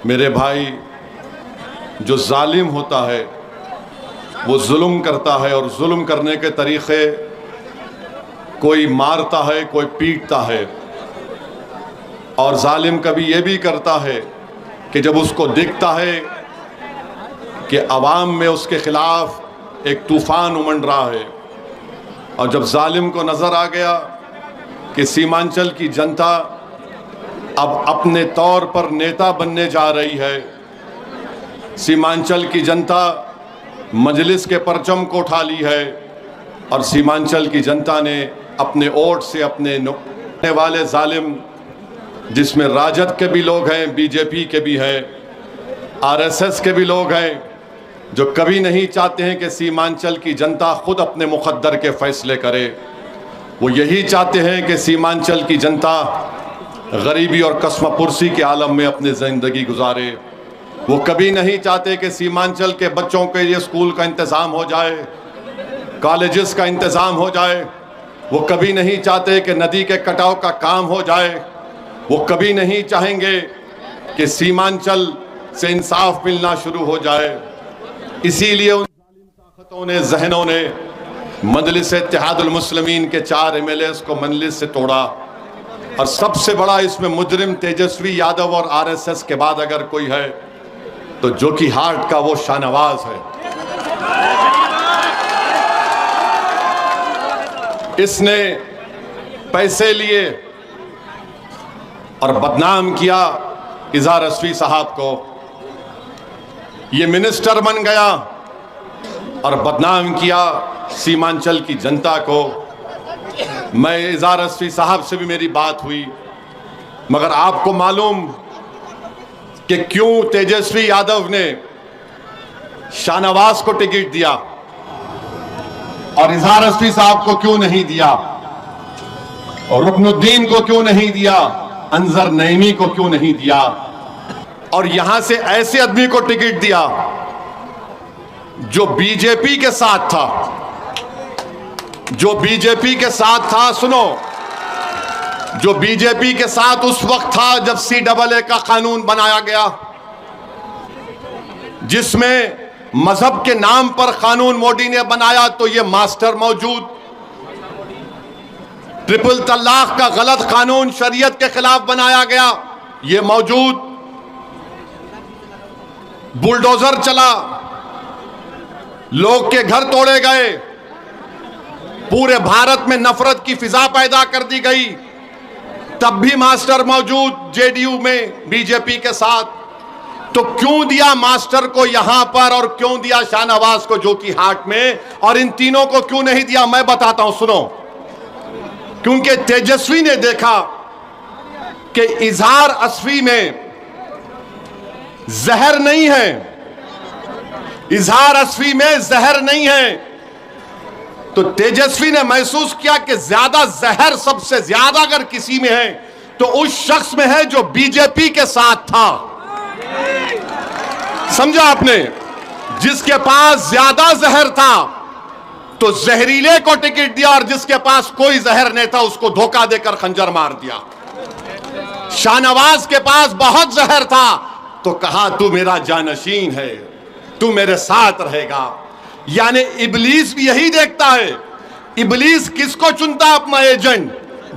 मेरे भाई, जो जालिम होता है वो जुल्म करता है, और जुल्म करने के तरीक़े कोई मारता है, कोई पीटता है। और जालिम कभी ये भी करता है कि जब उसको दिखता है कि अवाम में उसके ख़िलाफ़ एक तूफ़ान उमड़ रहा है, और जब जालिम को नज़र आ गया कि सीमांचल की जनता अब अपने तौर पर नेता बनने जा रही है, सीमांचल की जनता मजलिस के परचम को उठा ली है, और सीमांचल की जनता ने अपने वोट से अपने नुकने वाले जालिम, जिसमें राजद के भी लोग हैं, बीजेपी के भी हैं, आरएसएस के भी लोग हैं, जो कभी नहीं चाहते हैं कि सीमांचल की जनता खुद अपने मुक़द्दर के फ़ैसले करे। वो यही चाहते हैं कि सीमांचल की जनता गरीबी और कसमपुरसी के आलम में अपनी ज़िंदगी गुजारे। वो कभी नहीं चाहते कि सीमांचल के बच्चों के लिए स्कूल का इंतज़ाम हो जाए, कॉलेजेस का इंतज़ाम हो जाए। वो कभी नहीं चाहते कि नदी के कटाव का काम हो जाए। वो कभी नहीं चाहेंगे कि सीमांचल से इंसाफ मिलना शुरू हो जाए। इसीलिए उन जालिम ताकतों ने, जहनों ने मजलिस इत्तेहादुल मुस्लिमीन के 4 MLAs को मजलिस से तोड़ा। और सबसे बड़ा इसमें मुजरिम तेजस्वी यादव और आरएसएस के बाद अगर कोई है तो जोकी हार्ट का वो शाहनवाज है। इसने पैसे लिए और बदनाम किया इज़हार रज़वी साहब को। ये मिनिस्टर बन गया और बदनाम किया सीमांचल की जनता को। मैं इज़हार रज़वी साहब से भी मेरी बात हुई, मगर आपको मालूम कि क्यों तेजस्वी यादव ने शाहनवाज को टिकट दिया और इज़हार रज़वी साहब को क्यों नहीं दिया, और रुकनुद्दीन को क्यों नहीं दिया, अंजर नईमी को क्यों नहीं दिया, और यहां से ऐसे आदमी को टिकट दिया जो बीजेपी के साथ था, जो बीजेपी के साथ था। सुनो, जो बीजेपी के साथ उस वक्त था जब CAA का कानून बनाया गया, जिसमें मजहब के नाम पर कानून मोदी ने बनाया, तो ये मास्टर मौजूद। ट्रिपल तलाक का गलत कानून शरीयत के खिलाफ बनाया गया, ये मौजूद। बुलडोजर चला, लोग के घर तोड़े गए, पूरे भारत में नफरत की फिजा पैदा कर दी गई, तब भी मास्टर मौजूद जेडीयू में बीजेपी के साथ। तो क्यों दिया मास्टर को यहां पर और क्यों दिया शाहनवाज को जोकी हाट में, और इन तीनों को क्यों नहीं दिया? मैं बताता हूं, सुनो। क्योंकि तेजस्वी ने देखा कि इज़हार रज़वी में जहर नहीं है, इज़हार रज़वी में जहर नहीं है। तो तेजस्वी ने महसूस किया कि ज्यादा जहर सबसे ज्यादा अगर किसी में है तो उस शख्स में है जो बीजेपी के साथ था। समझा आपने? जिसके पास ज्यादा जहर था तो जहरीले को टिकट दिया, और जिसके पास कोई जहर नहीं था उसको धोखा देकर खंजर मार दिया। शाहनवाज के पास बहुत जहर था तो कहा तू मेरा जानशीन है, तू मेरे साथ रहेगा। यानी इबलीस भी यही देखता है। इबलीस किसको चुनता है अपना एजेंट?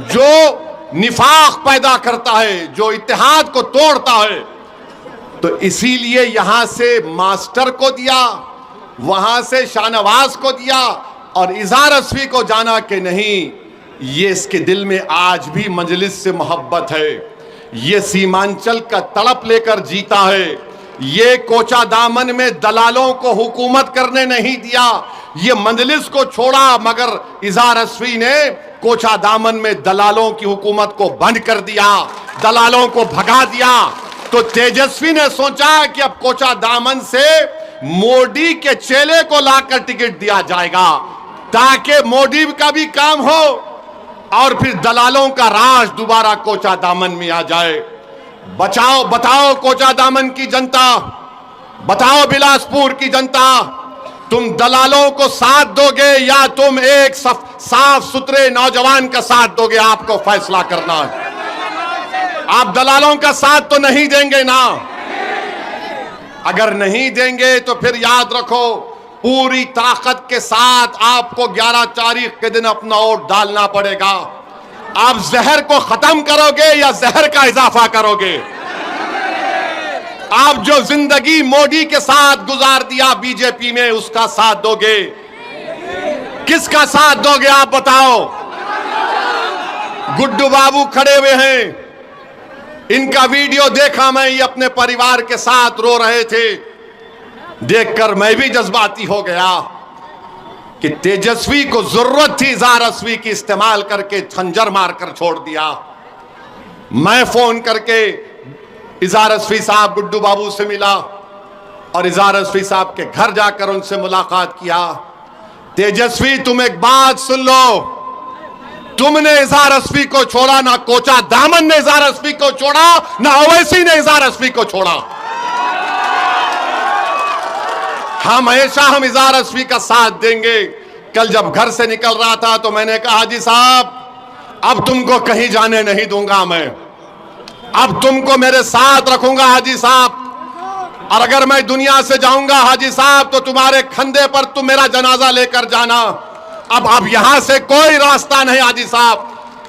जो निफाक पैदा करता है, जो इत्तेहाद को तोड़ता है। तो इसीलिए यहां से मास्टर को दिया, वहां से शाहनवाज को दिया, और इज़हार रज़वी को जाना कि नहीं, ये इसके दिल में आज भी मजलिस से मोहब्बत है, ये सीमांचल का तड़प लेकर जीता है। ये कोचा दामन में दलालों को हुकूमत करने नहीं दिया, ये मजलिस को छोड़ा, मगर इज़हार रज़वी ने कोचा दामन में दलालों की हुकूमत को बंद कर दिया, दलालों को भगा दिया। तो तेजस्वी ने सोचा कि अब कोचा दामन से मोदी के चेले को लाकर टिकट दिया जाएगा, ताकि मोदी का भी काम हो और फिर दलालों का राज दोबारा कोचा दामन में आ जाए। बचाओ, बताओ कोचा दामन की जनता, बताओ बिलासपुर की जनता, तुम दलालों को साथ दोगे या तुम एक साफ सुथरे नौजवान का साथ दोगे? आपको फैसला करना है। आप दलालों का साथ तो नहीं देंगे ना। अगर नहीं देंगे तो फिर याद रखो पूरी ताकत के साथ आपको 11 तारीख के दिन अपना वोट डालना पड़ेगा। आप जहर को खत्म करोगे या जहर का इजाफा करोगे? आप जो जिंदगी मोदी के साथ गुजार दिया बीजेपी में, उसका साथ दोगे? किसका साथ दोगे आप बताओ? गुड्डू बाबू खड़े हुए हैं, इनका वीडियो देखा मैं, ये अपने परिवार के साथ रो रहे थे। देखकर मैं भी जज्बाती हो गया कि तेजस्वी को जरूरत थी इजहार अस्वी की इस्तेमाल करके खंजर मारकर छोड़ दिया। मैं फोन करके इजहार अस्वी साहब गुड्डू बाबू से मिला और इजहार अस्वी साहब के घर जाकर उनसे मुलाकात किया। तेजस्वी तुम एक बात सुन लो, तुमने इजहार अस्वी को छोड़ा, ना कोचा दामन ने इजहार अस्वी को छोड़ा, ना ओवैसी ने इजहार अस्वी को छोड़ा। हमेशा हम इजहार अस्वी का साथ देंगे। कल जब घर से निकल रहा था तो मैंने कहा हाजी साहब अब तुमको कहीं जाने नहीं दूंगा मैं, अब तुमको मेरे साथ रखूंगा हाजी साहब, और अगर मैं दुनिया से जाऊंगा हाजी साहब तो तुम्हारे कंधे पर तुम मेरा जनाजा लेकर जाना। अब यहां से कोई रास्ता नहीं हाजी साहब।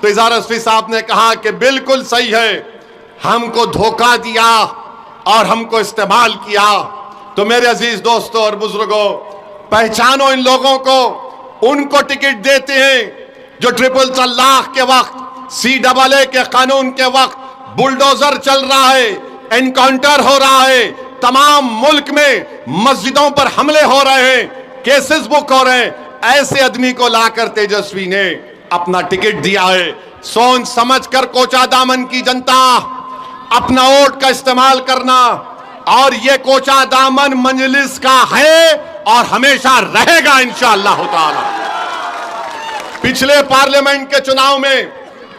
तो इजहार अस्वी साहब ने कहा कि बिल्कुल सही है, हमको धोखा दिया और हमको इस्तेमाल किया। तो मेरे अजीज दोस्तों और बुजुर्गों, पहचानो इन लोगों को, उनको टिकट देते हैं जो ट्रिपल तलाक के वक्त, CAA के कानून के वक्त बुलडोजर चल रहा है, एनकाउंटर हो रहा है, तमाम मुल्क में मस्जिदों पर हमले हो रहे हैं, केसेस बुक हो रहे हैं, ऐसे आदमी को लाकर तेजस्वी ने अपना टिकट दिया है। सोच समझ कर कोचा दामन की जनता अपना वोट का इस्तेमाल करना, और ये कोचा दामन मजलिस का है और हमेशा रहेगा इंशाअल्लाह ताला। पिछले पार्लियामेंट के चुनाव में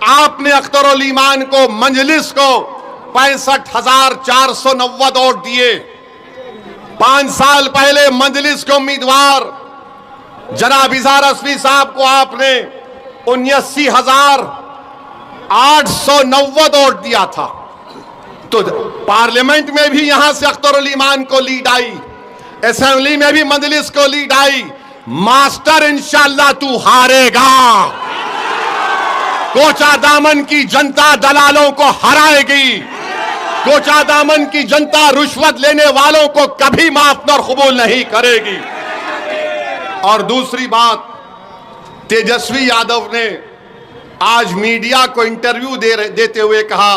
आपने अख्तरुल ईमान को, मजलिस को 65,490 वोट दिए। 5 साल पहले मजलिस के उम्मीदवार जनाब इजहार अस्वी साहब को आपने 79,890 वोट दिया था। तो पार्लियामेंट में भी यहां से अख्तरुल ईमान को लीड आई, असेंबली में भी मजलिस को लीड आई। मास्टर इंशाअल्लाह तू हारेगा। कोचा दामन की जनता दलालों को हराएगी। कोचा दामन की जनता रुश्वत लेने वालों को कभी माफ और कबूल नहीं करेगी। और दूसरी बात, तेजस्वी यादव ने आज मीडिया को इंटरव्यू देते हुए कहा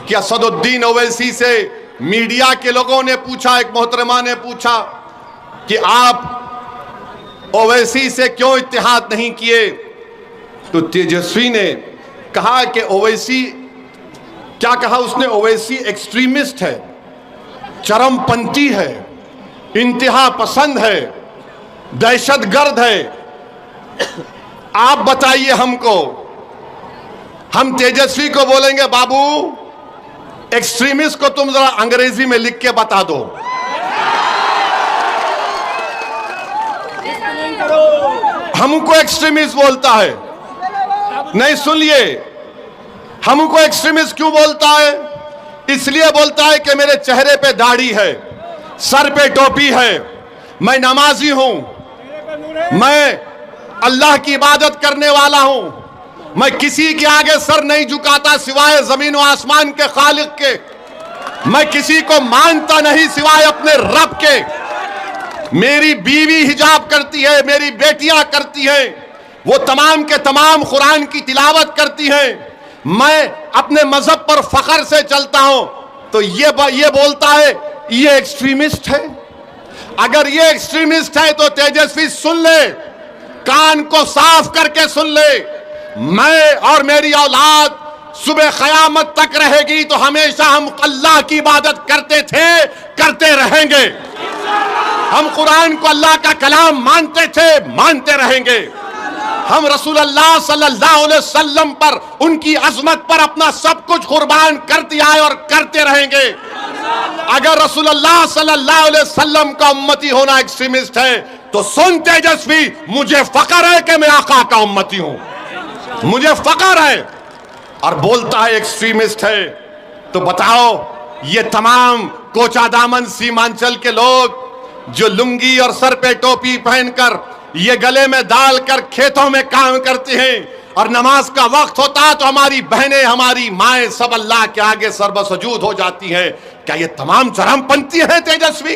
कि असदुद्दीन ओवैसी से मीडिया के लोगों ने पूछा, एक मोहतरमा ने पूछा कि आप ओवैसी से क्यों इत्तेहाद नहीं किए, तो तेजस्वी ने कहा कि ओवैसी, क्या कहा उसने, ओवैसी एक्सट्रीमिस्ट है, चरमपंथी है, इंतहा पसंद है, दहशतगर्द है। आप बताइए हमको, हम तेजस्वी को बोलेंगे बाबू एक्सट्रीमिस्ट को तुम जरा अंग्रेजी में लिख के बता दो। हमको एक्सट्रीमिस्ट बोलता है, नहीं सुनिए, हमको एक्सट्रीमिस्ट क्यों बोलता है? इसलिए बोलता है कि मेरे चेहरे पे दाढ़ी है, सर पे टोपी है, मैं नमाजी हूं, मैं अल्लाह की इबादत करने वाला हूं, मैं किसी के आगे सर नहीं झुकाता सिवाय जमीन व आसमान के खालिक के, मैं किसी को मानता नहीं सिवाय अपने रब के, मेरी बीवी हिजाब करती है, मेरी बेटियां करती हैं, वो तमाम के तमाम कुरान की तिलावत करती हैं, मैं अपने मजहब पर फख्र से चलता हूं। तो ये बोलता है ये एक्सट्रीमिस्ट है। अगर ये एक्सट्रीमिस्ट है तो तेजस्वी सुन ले, कान को साफ करके सुन ले, मैं और मेरी औलाद सुबह क़यामत तक रहेगी तो हमेशा हम अल्लाह की इबादत करते थे, करते रहेंगे। हम कुरान को अल्लाह का कलाम मानते थे, मानते रहेंगे। हम रसूलुल्लाह सल्लल्लाहु अलैहि वसल्लम पर, उनकी अजमत पर अपना सब कुछ कुर्बान कर दिया है और करते रहेंगे। अगर रसूलुल्लाह सल्लल्लाहु अलैहि वसल्लम का उम्मती होना एक्सट्रीमिस्ट है तो सुन तेजस्वी, मुझे फख्र है कि मैं आका का उम्मती हूं, मुझे फख्र है। और बोलता है एक्सट्रीमिस्ट है, तो बताओ ये तमाम कोचादामन सीमांचल के लोग जो लुंगी और सर पे टोपी पहनकर ये गले में डालकर खेतों में काम करते हैं और नमाज का वक्त होता तो हमारी बहनें, हमारी माएं सब अल्लाह के आगे सर्वसजूद हो जाती हैं। क्या ये तमाम चरमपंथी हैं तेजस्वी?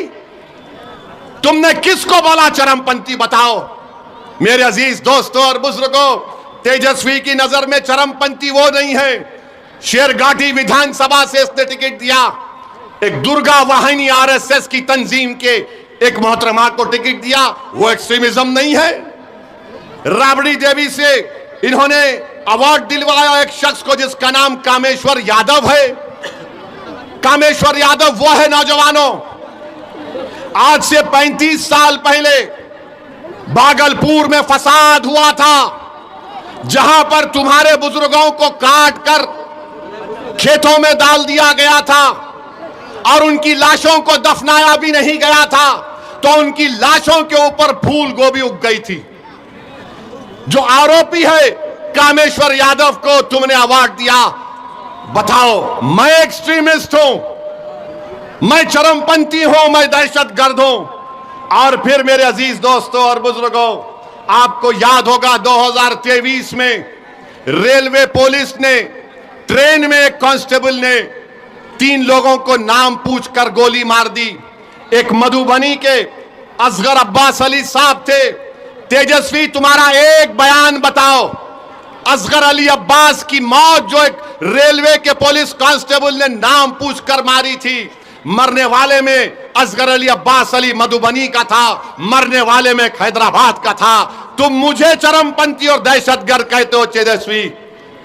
तुमने किसको बोला चरमपंथी? बताओ मेरे अजीज दोस्तों और बुजुर्गों, तेजस्वी की नजर में चरमपंथी वो नहीं है। शेरघाटी विधानसभा से इसने टिकट दिया, एक दुर्गा वाहिनी आरएसएस की तंजीम के एक मोहतरमा को टिकट दिया, वो एक्सट्रीमिज्म नहीं है। राबड़ी देवी से इन्होंने अवार्ड दिलवाया एक शख्स को जिसका नाम कामेश्वर यादव है। कामेश्वर यादव वो है नौजवानों, आज से 35 साल पहले भागलपुर में फसाद हुआ था, जहां पर तुम्हारे बुजुर्गों को काट कर खेतों में डाल दिया गया था और उनकी लाशों को दफनाया भी नहीं गया था, तो उनकी लाशों के ऊपर फूल गोभी उग गई थी। जो आरोपी है कामेश्वर यादव को तुमने अवार्ड दिया। बताओ, मैं एक्सट्रीमिस्ट हूं, मैं चरमपंथी हूं, मैं दहशतगर्द हूं। और फिर मेरे अजीज दोस्तों और बुजुर्गों, आपको याद होगा 2023 में रेलवे पुलिस ने ट्रेन में एक कांस्टेबल ने 3 लोगों को नाम पूछकर गोली मार दी। एक मधुबनी के असगर अब्बास अली साहब थे। तेजस्वी, तुम्हारा एक बयान बताओ, असगर अली अब्बास की मौत जो एक रेलवे के पुलिस कांस्टेबल ने नाम पूछकर मारी थी, मरने वाले में असगर अली अब्बास अली मधुबनी का था, मरने वाले में हैदराबाद का था। तुम मुझे चरमपंथी और दहशतगर्द कहते हो तेजस्वी।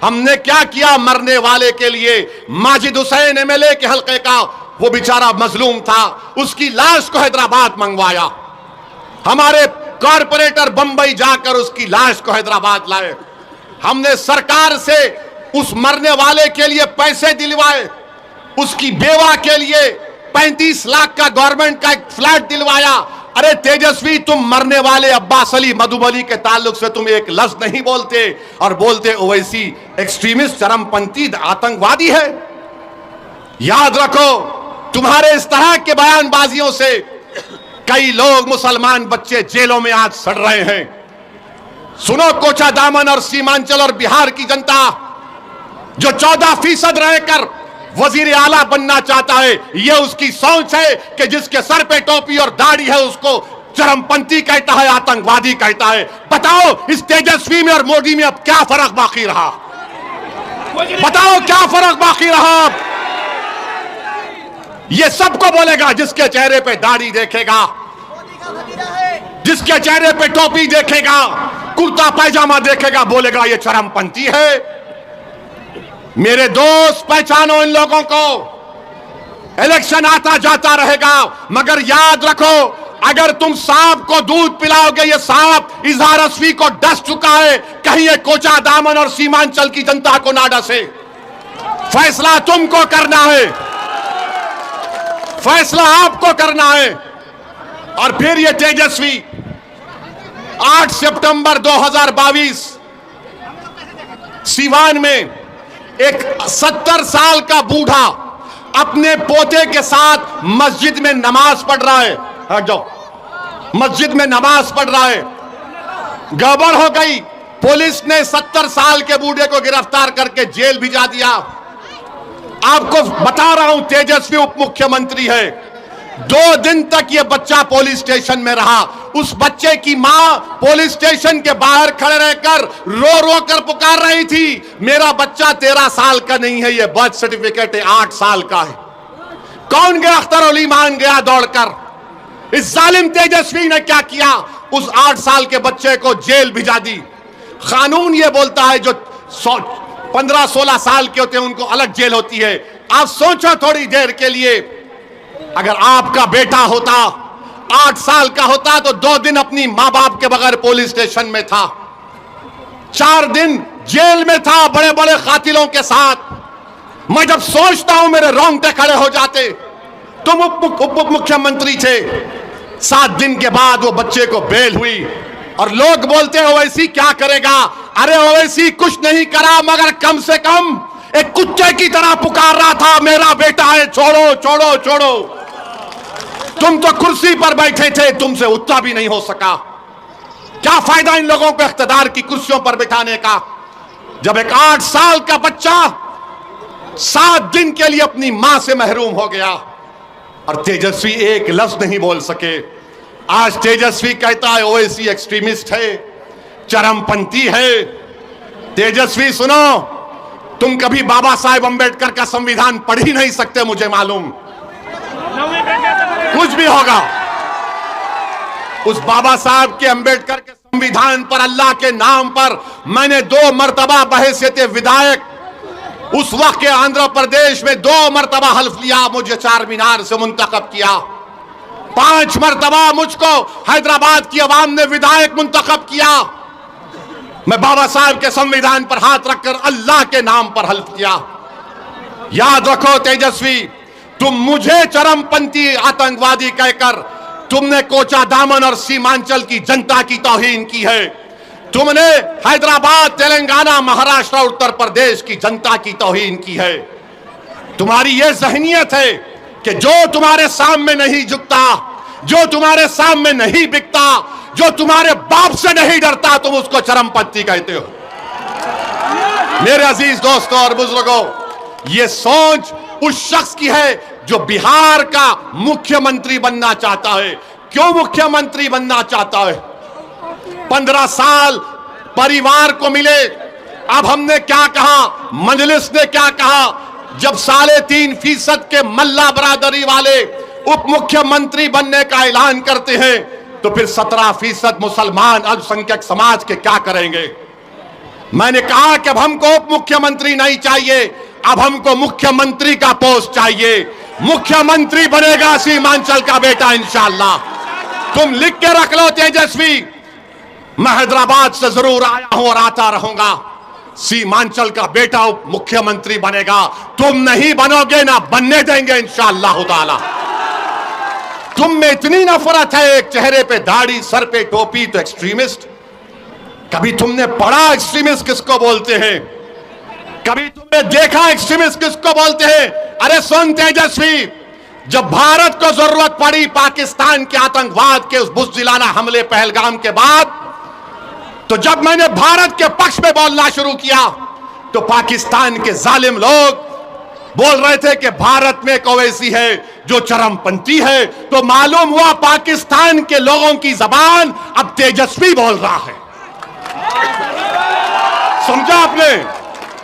हमने क्या किया मरने वाले के लिए? माजिद हुसैन एमएलए के हल्के का वो बेचारा मजलूम था, उसकी लाश को हैदराबाद मंगवाया। हमारे कॉरपोरेटर बंबई जाकर उसकी लाश को हैदराबाद लाए। हमने सरकार से उस मरने वाले के लिए पैसे दिलवाए, उसकी बेवा के लिए 35 लाख का गवर्नमेंट का एक फ्लैट दिलवाया। अरे तेजस्वी, तुम मरने वाले अब्बास अली मधुबनी के ताल्लुक से तुम एक लफ्ज नहीं बोलते और बोलते ओवैसी एक्सट्रीमिस्ट, चरमपंथी, आतंकवादी है। याद रखो, तुम्हारे इस तरह के बयानबाजियों से कई लोग, मुसलमान बच्चे जेलों में आज सड़ रहे हैं। सुनो, कोचादामन और सीमांचल और बिहार की जनता जो 14% रहकर वजीर आला बनना चाहता है, यह उसकी सोच है कि जिसके सर पे टोपी और दाढ़ी है उसको चरमपंथी कहता है, आतंकवादी कहता है। बताओ, इस तेजस्वी में और मोदी में अब क्या फर्क बाकी रहा? बताओ क्या फर्क बाकी रहा? ये सबको बोलेगा, जिसके चेहरे पे दाढ़ी देखेगा, जिसके चेहरे पे टोपी देखेगा, कुर्ता पैजामा देखेगा, बोलेगा ये चरमपंथी है। मेरे दोस्त, पहचानो इन लोगों को। इलेक्शन आता जाता रहेगा, मगर याद रखो, अगर तुम सांप को दूध पिलाओगे, ये सांप इजहार असफी को डस चुका है, कहीं ये कोचादामन और सीमांचल की जनता को ना डसे। फैसला तुमको करना है, फैसला आपको करना है। और फिर ये तेजस्वी 8 सितंबर 2022 सीवान में एक 70 साल का बूढ़ा अपने पोते के साथ मस्जिद में नमाज पढ़ रहा है। हट जाओ, मस्जिद में नमाज पढ़ रहा है। गड़बड़ हो गई, पुलिस ने 70 साल के बूढ़े को गिरफ्तार करके जेल भिजा दिया। आपको बता रहा हूं, तेजस्वी उप मुख्यमंत्री है। 2 दिन तक यह बच्चा पुलिस स्टेशन में रहा। उस बच्चे की मां पुलिस स्टेशन के बाहर खड़े रहकर रो रो कर पुकार रही थी, मेरा बच्चा 13 साल का नहीं है, यह बर्थ सर्टिफिकेट है 8 साल का है। कौन गया? अख्तर अली मान गया दौड़कर। इस जालिम तेजस्वी ने क्या किया? उस 8 साल के बच्चे को जेल भिजा दी। कानून यह बोलता है जो 15-16 साल के होते हैं उनको अलग जेल होती है। आप सोचो थोड़ी देर के लिए, अगर आपका बेटा होता 8 साल का होता तो 2 दिन अपनी मां बाप के बगैर पुलिस स्टेशन में था, 4 दिन जेल में था बड़े बड़े कातिलों के साथ। मैं जब सोचता हूं मेरे रोंगटे खड़े हो जाते। तुम उप मुख्यमंत्री थे, 7 दिन के बाद वो बच्चे को बेल हुई और लोग बोलते ओवैसी क्या करेगा? अरे ओवैसी कुछ नहीं करा, मगर कम से कम एक कुत्ते की तरह पुकार रहा था, मेरा बेटा है, छोड़ो छोड़ो छोड़ो। तुम तो कुर्सी पर बैठे थे, तुमसे उठना भी नहीं हो सका। क्या फायदा इन लोगों को इख्तिदार की कुर्सियों पर बिठाने का, जब एक 8 साल का बच्चा 7 दिन के लिए अपनी मां से महरूम हो गया और तेजस्वी एक लफ्ज नहीं बोल सके। आज तेजस्वी कहता है ओवैसी एक्सट्रीमिस्ट है, चरमपंथी है। तेजस्वी सुनो, तुम कभी बाबा साहेब अंबेडकर का संविधान पढ़ ही नहीं सकते, मुझे मालूम। कुछ भी होगा, उस बाबा साहब के अंबेडकर के संविधान पर, अल्लाह के नाम पर मैंने 2 मरतबा बहैसियत विधायक उस वक्त के आंध्र प्रदेश में 2 मरतबा हल्फ लिया, मुझे 4 मीनार से मुंतखब किया। 5 मरतबा मुझको हैदराबाद की आवाम ने विधायक मुंतखब किया। मैं बाबा साहब के संविधान पर हाथ रखकर अल्लाह के नाम पर हल्फ किया। याद रखो तेजस्वी, तुम मुझे चरमपंथी आतंकवादी कहकर तुमने कोचा दामन और सीमांचल की जनता की तौहीन की है। तुमने हैदराबाद, तेलंगाना, महाराष्ट्र और उत्तर प्रदेश की जनता की तौहीन की है। तुम्हारी यह ज़हनियत है कि जो तुम्हारे सामने नहीं झुकता, जो तुम्हारे सामने नहीं बिकता, जो तुम्हारे बाप से नहीं डरता, तुम उसको चरमपंथी कहते हो। मेरे अजीज दोस्तों और बुजुर्गों, यह सोच उस शख्स की है जो बिहार का मुख्यमंत्री बनना चाहता है। क्यों मुख्यमंत्री बनना चाहता है? 15 साल परिवार को मिले। अब हमने क्या कहा, मजलिस ने क्या कहा, जब 3.5% के मल्ला बरादरी वाले उप मुख्यमंत्री बनने का ऐलान करते हैं, तो फिर 17% मुसलमान अल्पसंख्यक समाज के क्या करेंगे? मैंने कहा कि अब हमको उप मुख्यमंत्री नहीं चाहिए, अब हमको मुख्यमंत्री का पोस्ट चाहिए। मुख्यमंत्री बनेगा सीमांचल का बेटा इंशाअल्लाह। तुम लिख के रख लो तेजस्वी, मैं हैदराबाद से जरूर आया हूं और आता रहूंगा। सीमांचल का बेटा उप मुख्यमंत्री बनेगा। तुम नहीं बनोगे, ना बनने देंगे इंशाअल्लाह ताला। तुम में इतनी नफरत है, एक चेहरे पे दाढ़ी, सर पे टोपी, तो एक्सट्रीमिस्ट। कभी तुमने पढ़ा एक्सट्रीमिस्ट किसको बोलते हैं? कभी तुमने देखा एक्सट्रीमिस्ट किसको बोलते हैं? अरे सुन तेजस्वी, जब भारत को जरूरत पड़ी पाकिस्तान के आतंकवाद के उस बुज़दिलाना हमले पहलगाम के बाद, तो जब मैंने भारत के पक्ष में बोलना शुरू किया, तो पाकिस्तान के जालिम लोग बोल रहे थे कि भारत में एक ओवैसी है जो चरमपंथी है। तो मालूम हुआ पाकिस्तान के लोगों की जबान अब तेजस्वी बोल रहा है। समझा आपने?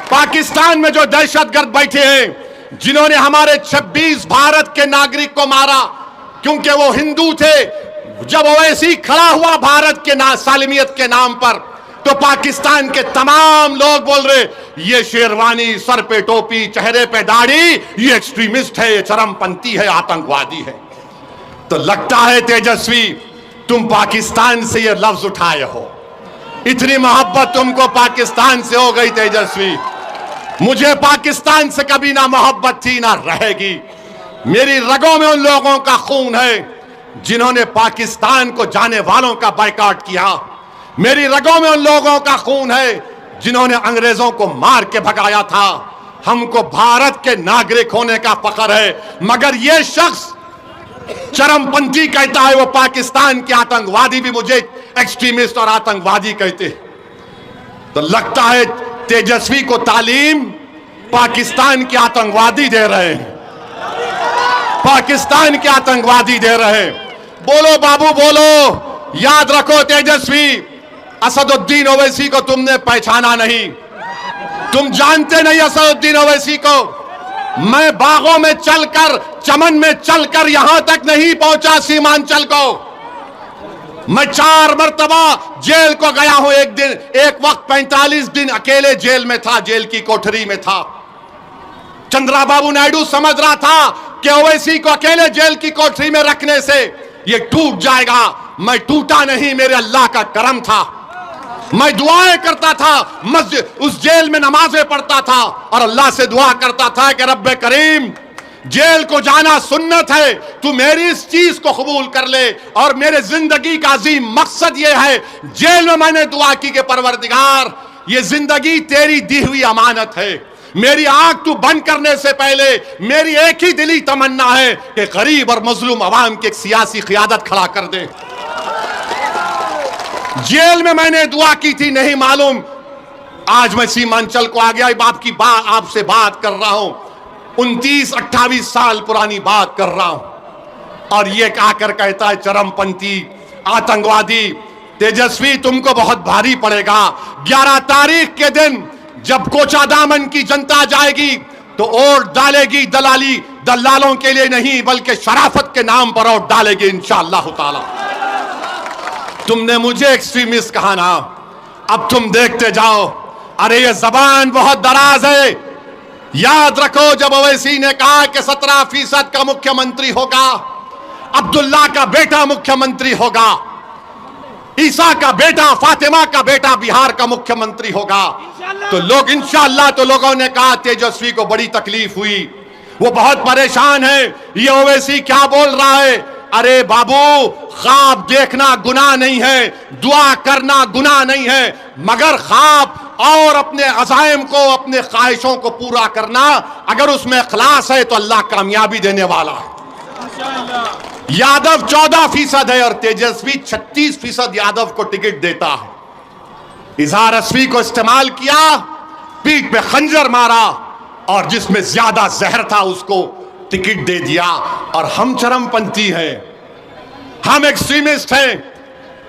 पाकिस्तान में जो दहशतगर्द बैठे हैं, जिन्होंने हमारे 26 भारत के नागरिक को मारा क्योंकि वो हिंदू थे, जब ओवैसी खड़ा हुआ भारत के सालिमियत के नाम पर, तो पाकिस्तान के तमाम लोग बोल रहे ये शेरवानी, सर पे टोपी, चेहरे पे दाढ़ी, ये एक्सट्रीमिस्ट है, ये चरमपंथी है, आतंकवादी है। तो लगता है तेजस्वी तुम पाकिस्तान से ये लफ्ज उठाए हो। इतनी मोहब्बत तुमको पाकिस्तान से हो गई तेजस्वी। मुझे पाकिस्तान से कभी ना मोहब्बत थी ना रहेगी। मेरी रगों में उन लोगों का खून है जिन्होंने पाकिस्तान को जाने वालों का बायकॉट किया। मेरी रगों में उन लोगों का खून है जिन्होंने अंग्रेजों को मार के भगाया था। हमको भारत के नागरिक होने का फख्र है, मगर यह शख्स चरमपंथी कहता है, वो पाकिस्तान के आतंकवादी भी मुझे एक्सट्रीमिस्ट और आतंकवादी कहते। तो लगता है तेजस्वी को तालीम पाकिस्तान के आतंकवादी दे रहे हैं, पाकिस्तान के आतंकवादी दे रहे हैं। बोलो बाबू बोलो। याद रखो तेजस्वी, असदुद्दीन ओवैसी को तुमने पहचाना नहीं, तुम जानते नहीं असदुद्दीन ओवैसी को। मैं बागों में चलकर, चमन में चलकर यहां तक नहीं पहुंचा सीमांचल को। मैं 4 मरतबा जेल को गया हूं। एक वक्त 45 दिन अकेले जेल में था, जेल की कोठरी में था। चंद्रबाबू नायडू समझ रहा था कि ओवैसी को अकेले जेल की कोठरी में रखने से ये टूट जाएगा। मैं टूटा नहीं, मेरे अल्लाह का करम था। मैं दुआएं करता था, मस्जिद उस जेल में नमाजें पढ़ता था और अल्लाह से दुआ करता था कि रब्बे करीम, जेल को जाना सुन्नत है, तू मेरी इस चीज को कबूल कर ले। और मेरे जिंदगी का अजीम मकसद यह है, जेल में मैंने दुआ की कि परवरदिगार, ये जिंदगी तेरी दी हुई अमानत है, मेरी आंख तू बंद करने से पहले मेरी एक ही दिली तमन्ना है कि गरीब और मजलूम अवाम की एक सियासी क़ियादत खड़ा कर दे। जेल में मैंने दुआ की थी, नहीं मालूम आज मैं सीमांचल को आ गया आपसे बात कर रहा हूं, 29-28 साल पुरानी बात कर रहा हूं। और ये आकर कहता है चरमपंथी आतंकवादी तेजस्वी तुमको बहुत भारी पड़ेगा। 11 तारीख के दिन जब कोचादामन की जनता जाएगी तो वोट डालेगी दलालों के लिए नहीं बल्कि शराफत के नाम पर वोट डालेगी इंशाअल्लाह ताला। तुमने मुझे एक्सट्रीमिस्ट कहा ना, अब तुम देखते जाओ। अरे ये जबान बहुत दराज है। याद रखो जब ओवैसी ने कहा कि 17% का मुख्यमंत्री होगा, अब्दुल्ला का बेटा मुख्यमंत्री होगा, ईसा का बेटा फातिमा का बेटा बिहार का मुख्यमंत्री होगा, तो लोग इंशाअल्लाह, तो लोगों ने कहा तेजस्वी को बड़ी तकलीफ हुई, वो बहुत परेशान है, ये ओवैसी क्या बोल रहा है। अरे बाबू, ख्वाब देखना गुनाह नहीं है, दुआ करना गुनाह नहीं है, मगर ख्वाब और अपने अज़ाइम को, अपने ख्वाहिशों को पूरा करना अगर उसमें इखलास है तो अल्लाह कामयाबी देने वाला है। यादव 14% है और तेजस्वी 36% यादव को टिकट देता है। इजहार अस्वी को इस्तेमाल किया, पीठ पे खंजर मारा और जिसमें ज्यादा जहर था उसको टिकट दे दिया। और हम चरमपंथी हैं, हम एक्सट्रीमिस्ट हैं।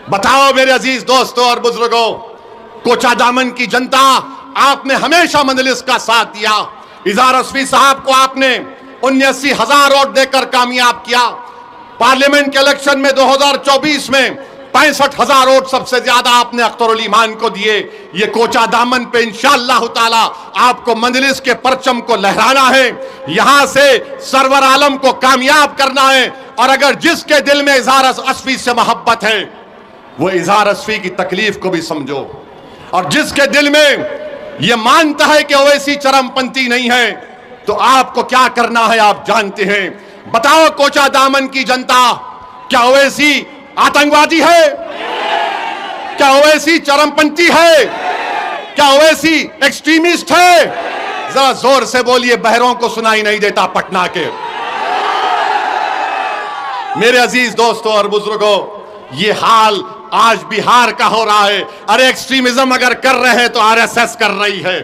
बताओ मेरे अजीज दोस्तों और बुजुर्गों, कोचादामन की जनता, आपने हमेशा मजलिस का साथ दिया। इजहार अस्वी साहब को आपने 79,000 वोट देकर कामयाब किया। पार्लियामेंट के इलेक्शन में 2024 में 65,000 वोट सबसे ज्यादा आपने अख्तरुल ईमान को दिए। ये कोचादामन पे इंशाअल्लाह ताला आपको मजलिस के परचम को लहराना है, यहां से सरवर आलम को कामयाब करना है। और अगर जिसके दिल में इजहार अस्वी से मोहब्बत है वो इजहार अस्वी की तकलीफ को भी समझो, और जिसके दिल में ये मानता है कि ओवैसी चरमपंथी नहीं है तो आपको क्या करना है आप जानते हैं। बताओ कोचादामन की जनता, क्या ओवैसी आतंकवादी है? क्या ओवैसी चरमपंथी है? क्या ओवैसी एक्सट्रीमिस्ट है? जरा जोर से बोलिए, बहरों को सुनाई नहीं देता पटना के। मेरे अजीज दोस्तों और बुजुर्गों, ये हाल आज बिहार का हो रहा है। अरे एक्सट्रीमिज्म अगर कर रहे हैं तो आरएसएस कर रही है,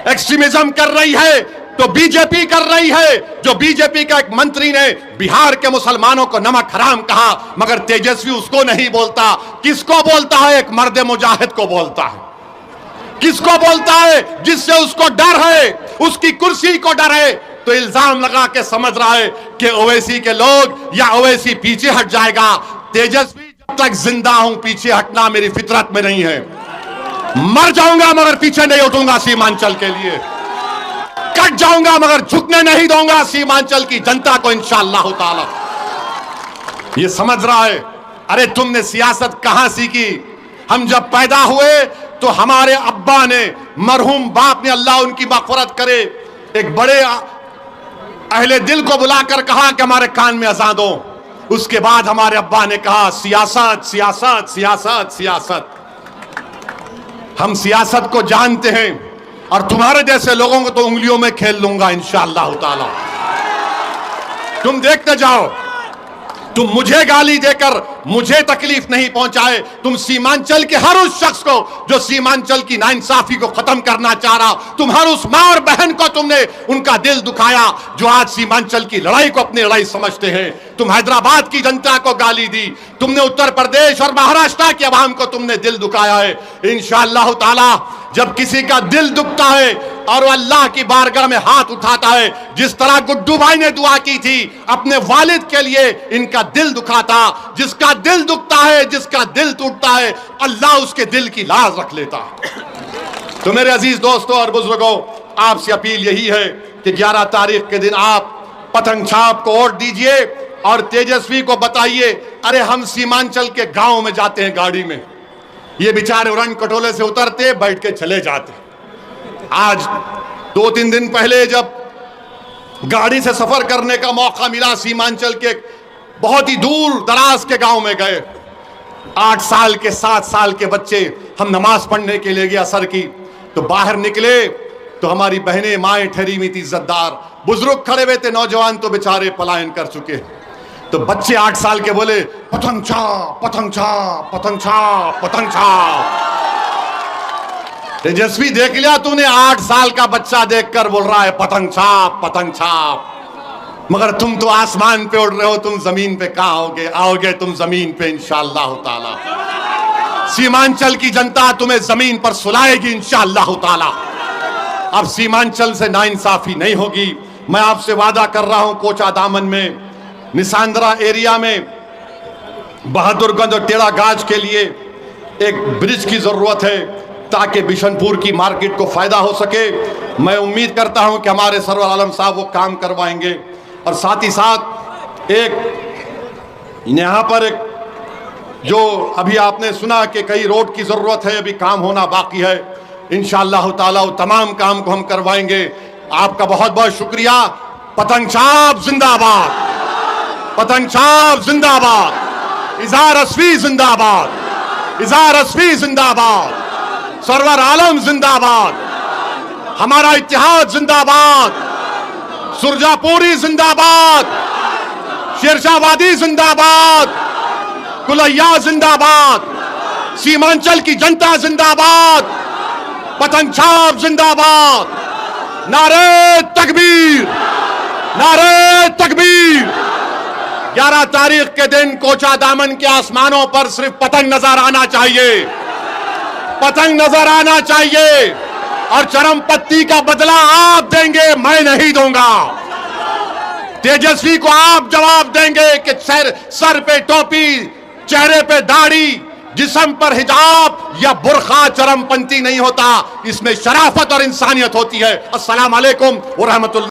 एक्सट्रीमिज्म कर रही है तो बीजेपी कर रही है। जो बीजेपी का एक मंत्री ने बिहार के मुसलमानों को नमक हराम कहा, मगर तेजस्वी उसको नहीं बोलता। किसको बोलता है? एक मर्द मुजाहिद को बोलता है। किसको बोलता है? जिससे उसको डर है, उसकी कुर्सी को डर है। तो इल्जाम लगा के समझ रहा है कि ओवैसी के लोग या ओवैसी पीछे हट जाएगा। तेजस्वी, जब तक जिंदा हूं पीछे हटना मेरी फितरत में नहीं है। मर जाऊंगा मगर पीछे नहीं उठूंगा सीमांचल के लिए। कट जाऊंगा मगर झुकने नहीं दूंगा सीमांचल की जनता को इंशाअल्लाह ताला। ये समझ रहा है। अरे तुमने सियासत कहां सीखी? हम जब पैदा हुए तो हमारे अब्बा ने, मरहूम बाप ने, अल्लाह उनकी मग़फ़िरत करे, एक बड़े अहले दिल को बुलाकर कहा कि हमारे कान में अज़ान दो। उसके बाद हमारे अब्बा ने कहा सियासत सियासत सियासत सियासत। हम सियासत को जानते हैं और तुम्हारे जैसे लोगों को तो उंगलियों में खेल लूंगा इंशाअल्लाह ताला। तुम देखते जाओ, तुम मुझे गाली देकर मुझे तकलीफ नहीं पहुंचाए। तुम सीमांचल के हर उस शख्स को जो सीमांचल की नाइंसाफी को खत्म करना चाह रहा, तुम हर उस मां और बहन को तुमने उनका दिल दुखाया जो आज सीमांचल की लड़ाई को अपनी लड़ाई समझते हैं। तुम हैदराबाद की जनता को गाली दी, तुमने उत्तर प्रदेश और महाराष्ट्र की आवाम को तुमने दिल दुखाया है। इंशाअल्लाह ताला जब किसी का दिल दुखता है और वो अल्लाह की बारगाह में हाथ उठाता है, जिस तरह गुड्डू भाई ने दुआ की थी अपने वालिद के लिए, इनका दिल दुखा था। जिसका दिल दुखता है, जिसका दिल टूटता है, अल्लाह उसके दिल की लाज रख लेता है। तो मेरे अजीज दोस्तों और बुजुर्गों, आपसे अपील यही है कि 11 तारीख के दिन आप पतंग छाप को वोट दीजिए और तेजस्वी को बताइए। अरे हम सीमांचल के गांव में जाते हैं गाड़ी में, ये बेचारे उड़न कटोले से उतरते बैठ के चले जाते। आज 2-3 दिन पहले जब गाड़ी से सफर करने का मौका मिला, सीमांचल के बहुत ही दूर दराज के गांव में गए। 8 साल के 7 साल के बच्चे, हम नमाज पढ़ने के लिए गए असर की, तो बाहर निकले तो हमारी बहनें माएँ ठहरी हुई थी इज्जतदार, बुजुर्ग खड़े हुए थे, नौजवान तो बेचारे पलायन कर चुके। तो बच्चे 8 साल के बोले पतंग छाप पतंग छाप पतंग छाप पतंग छाप। तेजस्वी देख लिया तूने, 8 साल का बच्चा देखकर बोल रहा है पतंग छाप पतंग छाप। मगर तुम तो आसमान पे उड़ रहे हो, तुम जमीन पे कहां आओगे? आओगे तुम जमीन पे इंशाअल्लाह ताला। सीमांचल की जनता तुम्हें जमीन पर सुलाएगी इंशाअल्लाह ताला। अब सीमांचल से नाइंसाफी नहीं होगी। मैं आपसे वादा कर रहा हूं, कोचा दामन में, निसांद्रा एरिया में बहादुरगंज और टेढ़ा गाज के लिए एक ब्रिज की जरूरत है ताकि बिशनपुर की मार्केट को फायदा हो सके। मैं उम्मीद करता हूं कि हमारे सरवर आलम साहब वो काम करवाएंगे। और साथ ही साथ एक यहां पर एक जो अभी आपने सुना कि कई रोड की जरूरत है, अभी काम होना बाकी है। इंशाअल्लाह ताला वो तमाम काम को हम करवाएंगे। आपका बहुत बहुत शुक्रिया। पतंग छाप जिंदाबाद, पतंग छाप जिंदाबाद, इजहार अस्वी जिंदाबाद, इजहार अस्वी जिंदाबाद, सरवर आलम जिंदाबाद, हमारा इत्तेहाद जिंदाबाद, सुरजापुरी जिंदाबाद, शेरशाहवादी जिंदाबाद, कुलैया जिंदाबाद, सीमांचल की जनता जिंदाबाद, पतंग छाप जिंदाबाद, नारे तकबीर, नारे तकबीर। 11 तारीख के दिन कोचा दामन के आसमानों पर सिर्फ पतंग नजर आना चाहिए, पतंग नजर आना चाहिए। और चरमपत्ती का बदला आप देंगे, मैं नहीं दूंगा। तेजस्वी को आप जवाब देंगे कि सर पे टोपी, चेहरे पे दाढ़ी, जिस्म पर हिजाब या बुर्खा चरमपंथी नहीं होता, इसमें शराफत और इंसानियत होती है। अस्सलाम वालेकुम व रहमतुल्लाह।